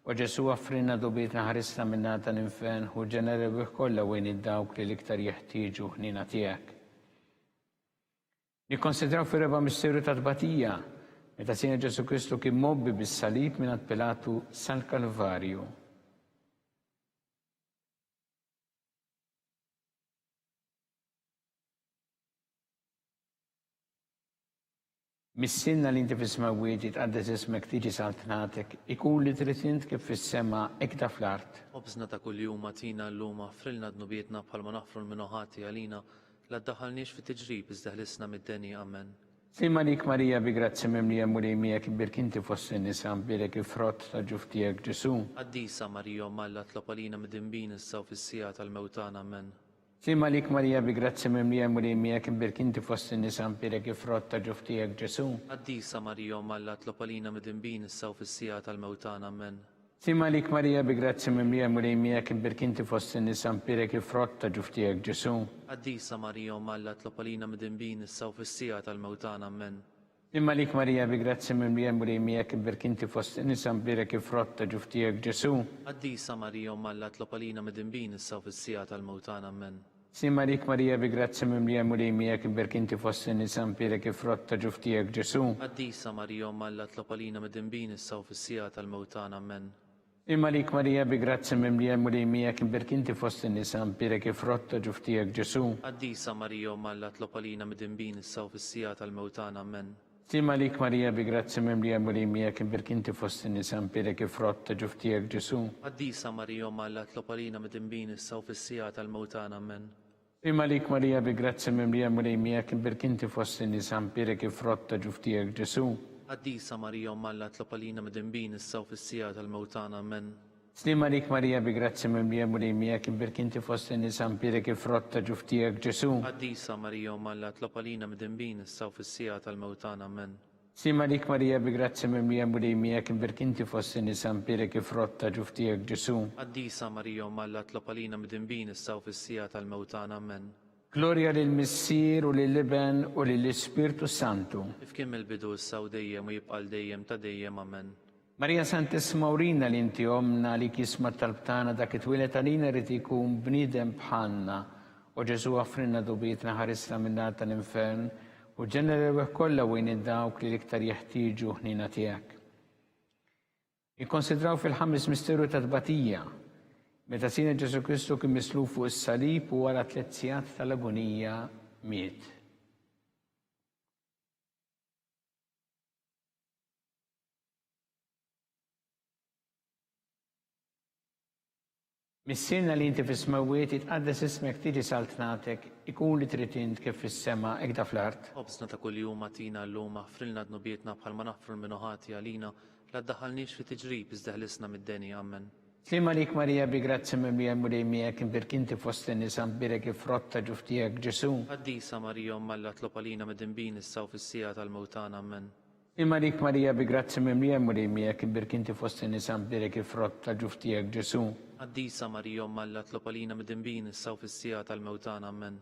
U Ġesu għaffrinna dobietna ħarista minna tal-infern u ġenera rwieħ kollha wejn id-dawk li l-iktar jeħtieġu ħnina tiegħek. Nikkonsidraw fir-reba' misterju ta' tbatija meta Sina Ġesu Kristu kien mobbi bis-salib mingħand Pilatu sal-Kalvarju. Missinna li inti fis-smawiet jitqaddes ismek tiġi saltnatek, ikun li trid int kif fis-sema ikda fl-art. Obżna ta' kuljum atina l-lum frilna dnubietna bħalma naħfru l-minuħati għalina la ddaħalniex fi tiġrib iżdaħlisna mid-deni amen. Sima lik Marija bi grazzi mimlija mulijmijek birkinti fossi nisa birek frott ta' ġuftijek Ġesu. Addisa Marija malla tlopalina mid-dimbin issa u fis-sija tal-mewtan amen. Sima lik Marija bi grazzi mimlija mulijmijek birkinti fossi nisa birek frott ta' ġuftijek Ġesu. Addisa Marija malla tlopalina mid-dimbin issa u fis-sija tal-mewtan amen. Sima lik Marija bi grazzi mimlija mulijmijek birkinti fossi nisa birek frott ta' ġuftijek Ġesu. Addisa Marija malla tlopalina mid-dimbin issa u fis-sija tal-mewtan amen. Sima lik Marija bi grazzi mimlija mulijmijek birkinti fossi nisa birek frott ta' ġuftijek Ġesu. Addisa Marija malla tlopalina mid-dimbin issa u fis-sija tal-mewtan amen. Sima lik Marija bi grazzi mimlija mulijmijek birkinti fossi nisa birek frott ta' ġuftijek Ġesu. Addisa Marija malla tlopalina mid-dimbin issa u fis-sija tal-mewtan amen. Imma lik Marija bi grazzi mimlija mulijmijek birkinti fossi nisa birek frott ta' ġuftijek Ġesu. Addisa Marija malla tlopalina mid-dimbin issa u fis-sija tal-mewtan amen. Sima lik Marija bi grazzi mimlija mulijmijek birkinti fossi nisa birek frott ta' ġuftijek Ġesu. Addisa Marija malla tlopalina mid-dimbin issa u fis-sija tal-mewtan amen. Sima lik Marija bi grazzi mimlija mulijmijek birkinti fossi nisa birek frott ta' ġuftijek Ġesu. Addisa Marija malla tlopalina mid-dimbin issa u fis-sija tal-mewtan amen. Slima lik Marija bi grazzi mimlija mulijmijek birkinti fossi nisa birek frott ta' ġuftijek Ġesu. Addisa Marija malla tlopalina mid-dimbin issa u fis-sija tal-mewtan amen. Sima lik Marija bi grazzi mimlija mulijmijek birkinti fossi nisa birek frott ta' ġuftijek Ġesu. Addisa Marija malla tlopalina mid-dimbin issa u fis-sija tal-mewtan amen. Gloria lil Missier u lil Liben u lil Ispirtu Santu. Kif kien mill-bidu issa u dejjem u jibqa' dejjem ta' dejjem amen. Marija Santissima urina li inti omna li kisma talbtana dak it-twilet għalina rrid ikun bniedem bħalna u Ġesu għafrinna dubietna ħarisna minna tal-infern u ġenerew kollha wejn id-dawk li l-iktar jeħtieġu ħnina tiegħek. Ikkonsidraw fil-ħames misteru ta' tbatija meta sina Ġesu Kristu kien mislu fuq is-salib u wara 3 sigħat tal-agonija miet. Missirna li inti fis-smawiet jitqaddes ismek tiġi saltnatek, ikun li trid int kif fis-sema ikda fl-art. Obżna ta' kuljum atina l-lum frilna dnubietna bħalma naħfru l-minuħati għalina la ddaħalniex fi tiġrib iżdaħlisna mid-deni amen. Slima lik Marija bi grazzi mimlija mulijmijek birkinti fost nisa birek frott ta' ġuftijek Ġesu. Addisa Marija malla tlopalina mid-dimbin issa u fis-sija tal-mewtan amen. Imma lik Marija bi grazzi mimlija mulijmijek birkinti fost nisa birek frott ta' ġuftijek Ġesu. Addisa Marija malla tlopalina mid-dimbin issa u fis-sija tal-mewtan amen.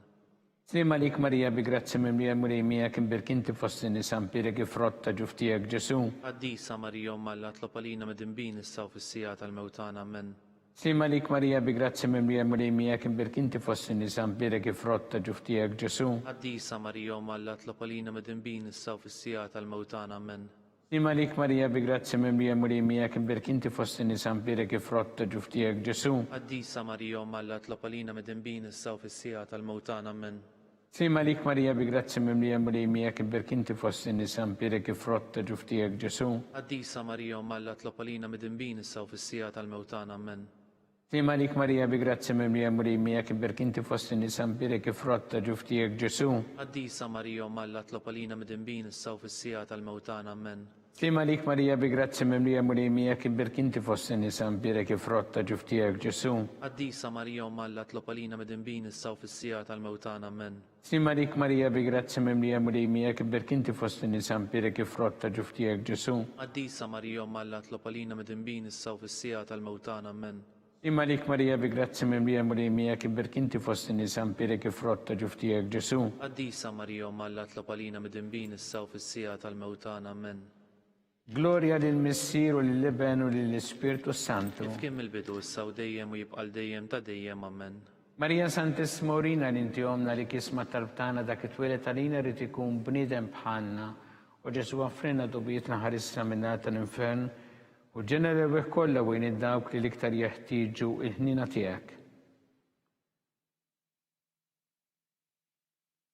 Slima lik Marija bi grazzi mimlija mulijmijek birkinti fost nisa birek frott ta' ġuftijek Ġesu. Addisa Marija malla tlopalina mid-dimbin issa u fis-sija tal-mewtan amen. Slima lik Marija bi grazzi mimlija mulijmijek birkinti fost nisa birek frott ta' ġuftijek Ġesu. Addisa Marija malla tlopalina mid-dimbin issa u fis-sija tal-mewtan amen. Slima lik Marija bi grazzi mimlija mulijmijek birkinti fost nisa birek frott ta' ġuftijek Ġesu. Addisa Marija malla tlopalina mid-dimbin issa u fis-sija tal-mewtan amen. Slima lik Marija bi grazzi mimlija mulijmijek birkinti fost nisa birek frott ta' ġuftijek Ġesu. Addisa Marija malla tlopalina mid-dimbin issa u fis-sija tal-mewtan amen. Slima lik Marija bi grazzi mimlija mulijmijek birkinti fost nisa birek frott ta' ġuftijek Ġesu. Addisa Marija malla tlopalina mid-dimbin issa u fis-sija tal-mewtan amen. Slima lik Marija bi grazzi mimlija mulijmijek birkinti fost nisa birek frott ta' ġuftijek Ġesu. Addisa Marija malla tlopalina mid-dimbin issa u fis-sija tal-mewtan amen. Slima lik Marija bi grazzi mimlija mulijmijek birkinti fost nisa birek frott ta' ġuftijek Ġesu. Addisa Marija malla tlopalina mid-dimbin issa u fis-sija tal-mewtan amen. Imma lik Marija bi grazzi mimlija mulijmijek birkinti fost nisa birek frott ta' ġuftijek Ġesu. Addisa Marija malla tlopalina mid-dimbin issa u fis-sija tal-mewtan amen. Gloria lil Missier u lil Liben u lil Ispirtu Santu. Kif kien mill-bidu issa u dejjem u jibqa' dejjem ta' dejjem amen. Marija Santissima urina li inti omna li kisma talbtana dak it-twilet għalina rrid ikun bniedem bħalna u Ġesu għafrinna dubietna ħarisna minna tal-infern u ġenerew kollha wejn id-dawk li l-iktar jeħtieġu il-ħnina tiegħek.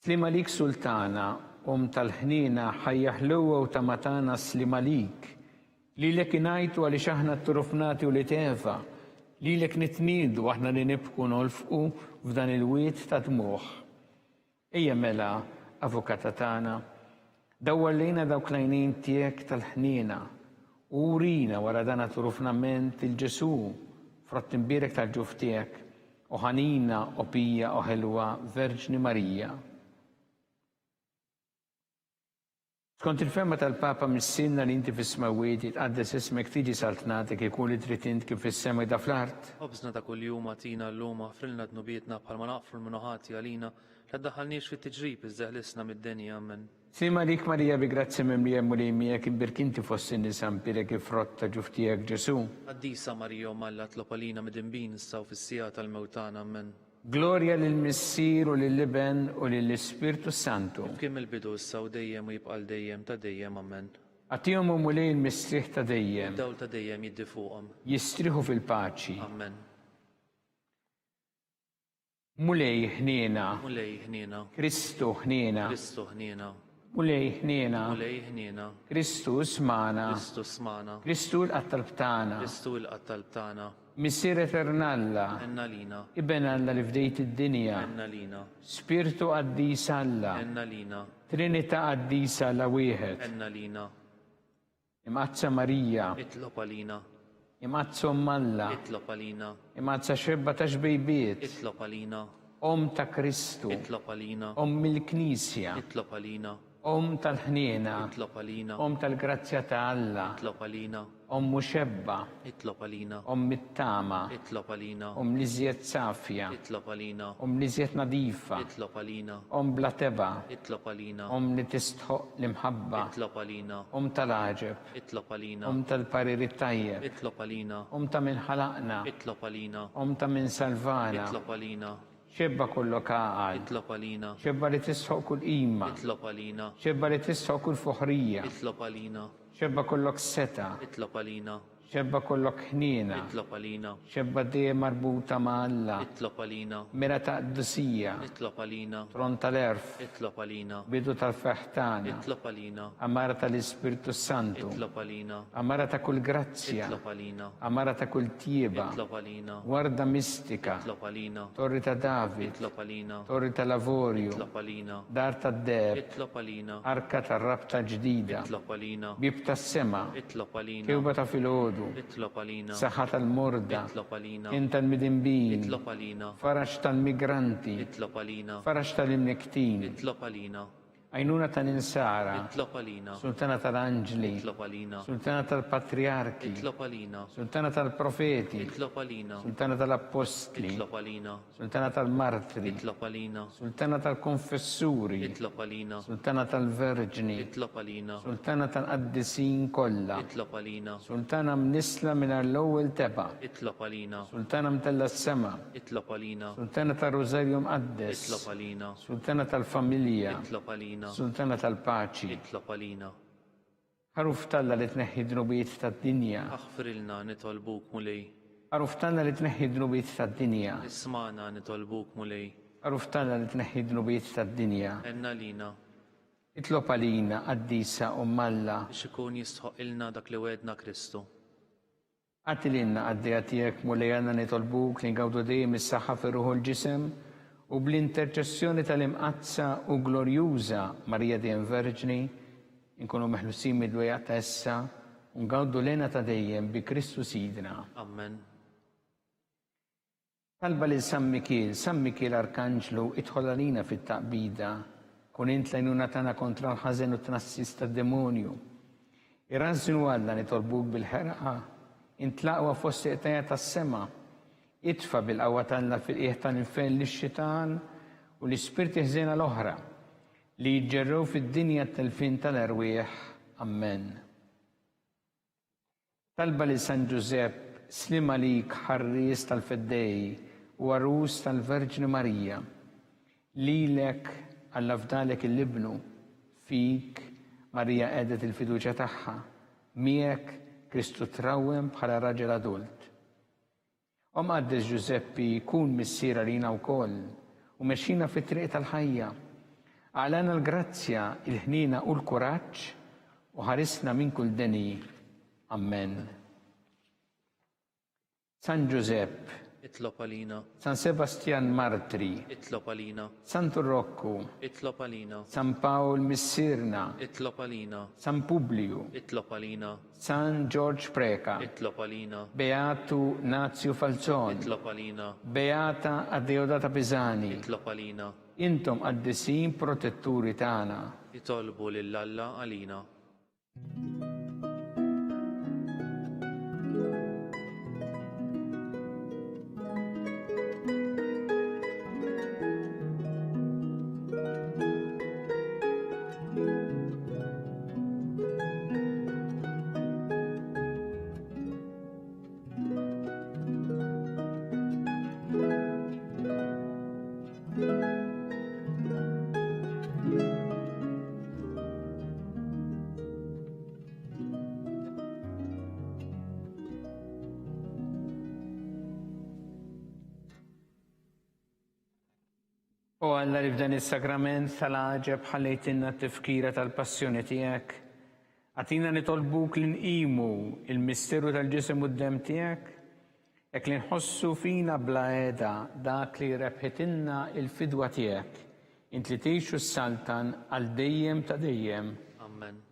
Slima lik Sultana tal-ħnina ħajja ħluwa u ta' matana slima lik. Lilek inajtu għaliex aħna t-turufnati u li tefa. Lilek nitnidu aħna li nibku nolfqu f'dan il-wiet ta' dmuħ. Ejja mela, avukata tagħna, dawwar lejna dawk l-għajnejn tiegħek tal-ħnina u urina wara dan turufnament il-Ġesu frott imbierek tal-ġuf tiegħek u ħanina u pija u ħelwa Verġni Marija. Skont il-femma tal-Papa mis-sinna li inti fis-smawiet jitqaddes ismek tiġi saltnatik ikun li trid int kif fis-sema da fl-art. Obżna ta' kuljum għatina l-lum frilna dnubietna bħalma naqfru l-minuħati għalina la ddaħħalniex fit-tiġrib iżdeħlisna mid-denja ammen. Sima dik Marija bi grazzi mimlija mulimijek imbirkinti fossi nisam pirek ifrotta ġuftijek Ġesu. Għaddisa Marija u malla tlopalina mid-imbin issaw fis-sija tal-mewtana ammen. Gloria lill-Missier u lill-Liben u lill-Ispirtu Santu. Kim il-bidu issaw dejjem u jibqal dejjem ta' dejjem ammen. Għatijom u mulej il-mistriħ ta' dejjem. Dawl ta' dejjem jiddi fuqhom. Jistriħu fil-paċi. Ammen. Mulej ħniena. Mulej ħniena. Kristu ħniena. Kristu ħniena. Mulej ħniena. Mulej ħniena. Kristu smana. Kristu smana. Kristu l-qattalb tagħna. Kristu l-qattalb tagħna. Missier eternalla. Enna lina. Iben Alla li fdejt id-dinja. Enna lina. Spiritu qaddis Alla. Enna lina. Trinità qaddisa Alla wieħed. Enna lina. Imqazza Marija. Itlob għalina. Imqazza Alla. Itlob għalina. Imqazza xebba ta' xbejbiet. Itlob għalina. Ta' Kristu. Itlob għalina. Mill-Knisja. Itlob għalina. Tal-ħniena. Itlob għalina. Tal-grazzja ta' Alla. Itlob għalina. Muxebba. Itlob għalina. Mit-tama. Itlob għalina. Liżjed safja. Itlob għalina. Liżjed nadifa. Itlob għalina. Bla teba. Itlob għalina. Li tistħoq l-imħabba. Itlob għalina. Tal-aġeb. Itlob għalina. Tal-pariri tajjeb. Itlob għalina. Ta' min ħalaqna. Itlob għalina. Ta' min salvana. Itlob għalina. Xebba kollok għaqad. Itlob għalina. Xebba li tisħoq kull qima. Itlob għalina. Xebba li tisħoq kull fuħrija. Itlob għalina. Xebba kollok seta. Itlob għalina. Xebba kollok ħniena. Itlob għalina. Xebba dejjem marbuta ma' Alla. Itlob għalina. Mira ta' qdusija. Itlob għalina. Tron tal-erf. Itlob għalina. Bidu tal-feħtana. Itlob għalina. Amara tal-Ispirtu Santu. Itlob għalina. Amara ta' kull grazzja. Itlob għalina. Amara ta' kull tieba. Itlob għalina. Warda mistika. Itlob għalina. Torri ta' David. Itlob għalina. Torri ta' lavorju. Itlob għalina. Dar ta' deb. Itlob għalina. Arka ta' rabta ġdida. Itlob għalina. Bib ta' sema. Itlob għalina. Kewba ta' filgħodu. Itlob għalina. Saħħa tal-morda. Itlob għalina. Kien tal-midinbin. Itlob għalina. Farax tal-migranti. Itlob għalina. Farax tal-imniktin. Itlob għalina. Għajnuna tal-insara. Itlob għalina. Sultana tal-anġli. Itlob għalina. Sultana tal-patriarki. Itlob għalina. Sultana tal-profeti. Itlob għalina. Sultana tal-apostli. Itlob għalina. Sultana tal-martri. Itlob għalina. Sultana tal-konfessuri. Itlob għalina. Sultana tal-verġni. Itlob għalina. Sultana tal-qaddisin kollha. Itlob għalina. Sultana mnisla minn l-ewwel teba. Itlob għalina. Sultana mtella s-sema. Itlob għalina. Sultana tal-Rożarju mqaddes. Itlob għalina. Sultana tal-familja. Itlob għalina. Sultana tal-paċi. Itlob għalina. Ħaruf talla li tneħħi dnubiet tad-dinja. Aħfirilna nitolbuk mulej. Ħaruf talla li tneħħi dnubiet tad-dinja. Ismana nitolbuk mulej. Ħaruf talla li tneħħi dnubiet tad-dinja. Enna lina. Itlob għalina qaddisa Alla. Biex ikun jistħoq ilna dak li wedna Kristu. Għatilina għaddija tiegħek mulej għandna nitolbuk li ngawdu dejjem is-saħħa fir-ruħu l-ġisem u bl-interċessjoni tal-imqazza u glorjuża Marija dejjem Verġni inkunu meħlusin mid-dwejja ta' issa u ngawdu lena ta' dejjem bi Kristu Sidna. Amen. Talba lil San Mikiel Arkanġlu idħol għalina fit-taqbida kun int lejnuna tagħna kontra l-ħażen u tnassis tad-demonju. Irrażnu Alla nitolbuk bil-ħerqa intlaqwa fost iqtajja tas-sema. Itfa bil-qawwa tagħna fil-qiegħ tal-infern lix-xitan u l-ispirti ħżiena l-oħra li jġġerrew fid-dinja t-telfin tal-erwieħ. Amen. Talba li San Giuseppe slima lik ħarries tal-feddej u għarus tal-Verġni Marija. Lilek Alla fdalek il-libnu fik Marija qedet il-fiduċja tagħha. Miegħek Kristu trawwem bħala raġel adult. Qaddes Giuseppi kun missiera lina wkoll u mexxina fit-triq tal-ħajja. Għalana l-grazzja, il-ħnina u l-kuraġġ u ħarisna minn kull deni. Amen. San Giuseppe, Itlob għalina, San Sebastian Martri, itlob għalina, San Turrocco, itlob għalina, San Paul Missirna, itlob għalina, San Publiu, itlob għalina, San George Preka, itlob għalina, Beatu Nazio Falzon, itlob għalina, Beata Addeodata Pisani, itlob għalina, intom għaddisin protetturi tagħna. jitolbu lill-Alla għalina. U Alla li f'dan is-sakrament tal-għaġeb ħallejtinna t-tifkira tal-passjoni tiegħek, għatina nitolbuk li nqimu il-misteru tal-ġisem u d-dem tiegħek, hekk li nħossu fina bla għeda dak li rebħitinna il-fidwa tiegħek, int li tgħixu s-saltan għal dejjem ta' dejjem. Amen.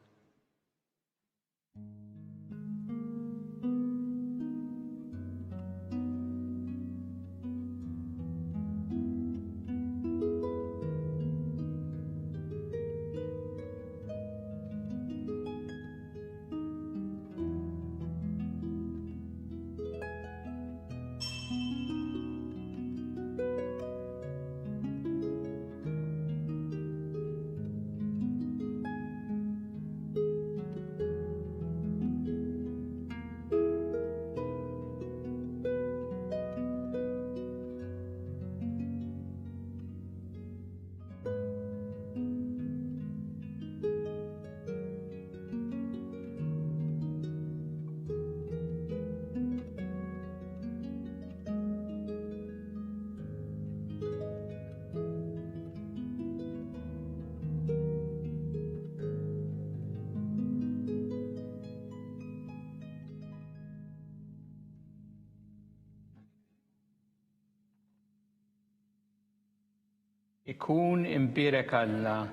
Ikun imbirek Alla,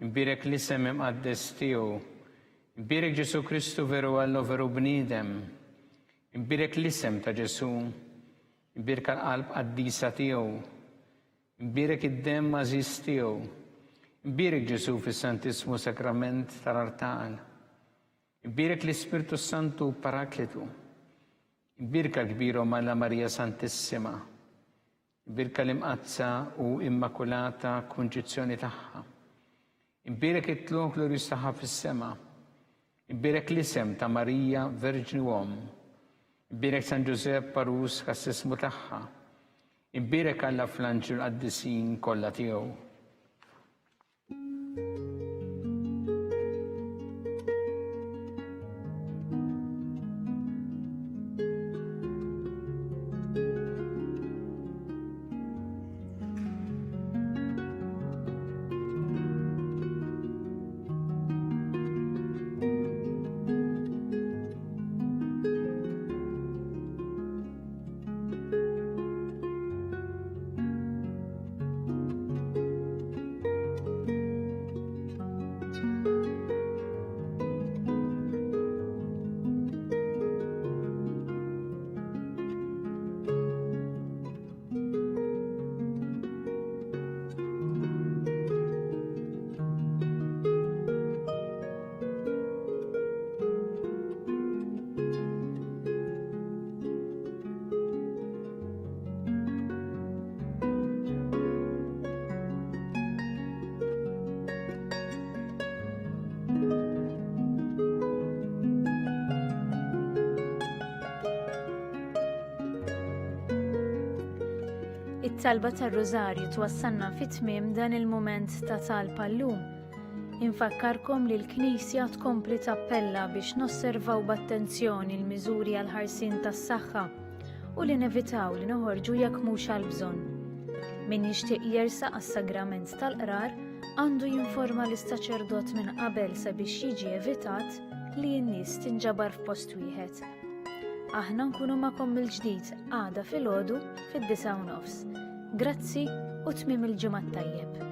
imbirek l-isem imqaddes tiegħu, imbirek Ġesu Kristu veru Alla veru bniedem, imbirek l-isem ta' Ġesu, imbirek l-qalb qaddisa tiegħu, imbirek id-dem għażiż tiegħu, imbirek Ġesu fis-Santissimu Sakrament tal-Artaqal, imbirek l-Ispirtu Santu Parakletu, imbirek l-kbiru Malla Marija Santissima, imbirka l-imqazza u immakulata kunċizzjoni tagħha. Imbirek it-tluq glorjuż tagħha fis-sema. Imbirek l-isem ta' Marija Verġni Uom. Imbirek San Giuseppe Parus kas-sismu tagħha. Imbirek Alla fl-anġel qaddisin kollha tiegħu. It-talba tar-Rożarju twassalna fit-tmiem dan il-mument ta' talba llum. Infakkarkom li l-Knisja tkompli tappella biex nosservaw b'attenzjoni l-miżuri għal ħarsien tas-saħħa u li nevitaw li noħorġu jekk mhux għal bżonn. Min jixtieq jersaq għas-sagrament tal-qrar għandu jinforma l-istaċerdot minn qabel sabiex jiġi evitat li n-nies tinġabar f'post wieħed. Aħna nkunu magħkom mill-ġdid għada filgħodu fid-9:09. Grazzi u tmiem il-ġimgħa tajjeb.